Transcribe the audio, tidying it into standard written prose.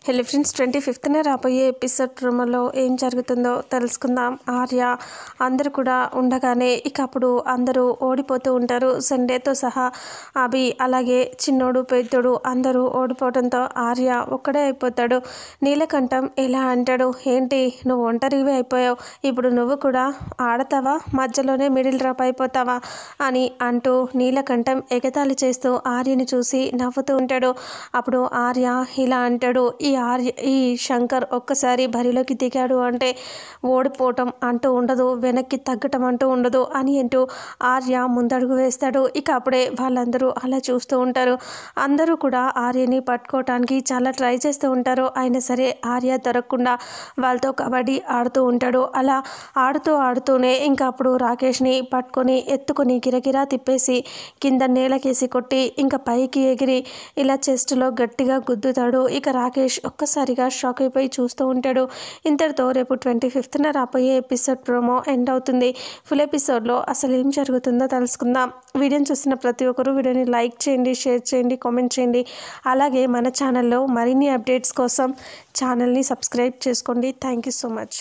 Hello friends, 25న రాబోయే episode ప్రోమోలో ఏం జరుగుతుందో తెలుసుకుందాం. ఆర్య అందరూ కూడా ఉండగానే ఇక అప్పుడు అందరూ ఓడిపోతూ ఉంటారు. సండేతో సహా అభి అలాగే చిన్నోడు పెద్దోడు అందరూ ఓడిపోవడంతో ఆర్య ఒక్కడే అయిపోతాడు. నీలకంఠం ఇలా అంటాడు, ఏంటి నువ్వు ఒంటరివి అయిపోయావు, ఇప్పుడు నువ్వు కూడా ఆడతావా, మధ్యలోనే మిడిల్ డ్రాప్ అయిపోతావా అని అంటూ నీలకంఠం ఎగతాళి చేస్తూ ఆర్యని చూసి నవ్వుతూ ఉంటాడు. అప్పుడు ఆర్య ఇలా అంటాడు, ఈ శంకర్ ఒక్కసారి బరిలోకి దిగాడు అంటే ఓడిపోవటం అంటూ ఉండదు, వెనక్కి తగ్గటం అంటూ ఉండదు అని అంటూ ఆర్య ముందడుగు వేస్తాడు. ఇక అప్పుడే వాళ్ళందరూ అలా చూస్తూ ఉంటారు. అందరూ కూడా ఆర్యని పట్టుకోవటానికి చాలా ట్రై చేస్తూ ఉంటారు. అయినా సరే ఆర్య దొరకకుండా వాళ్ళతో కబడ్డీ ఆడుతూ ఉంటాడు. అలా ఆడుతూనే ఇంకా అప్పుడు రాకేష్ని పట్టుకొని ఎత్తుకొని గిరగిరా తిప్పేసి కింద నేలకేసి కొట్టి ఇంకా పైకి ఎగిరి ఇలా చెస్ట్లో గట్టిగా గుద్దుతాడు. ఇక రాకేష్ ఒక్కసారిగా షాక్ అయిపోయి చూస్తూ ఉంటాడు. ఇంతటితో రేపు 25న రాబోయే ఎపిసోడ్ ప్రోమో ఎండ్ అవుతుంది. ఫుల్ ఎపిసోడ్లో అసలు ఏం జరుగుతుందో తెలుసుకుందాం. వీడియోని చూసిన ప్రతి ఒక్కరూ వీడియోని లైక్ చేయండి, షేర్ చేయండి, కామెంట్ చేయండి. అలాగే మన ఛానల్లో మరిన్ని అప్డేట్స్ కోసం ఛానల్ని సబ్స్క్రైబ్ చేసుకోండి. Thank you so much.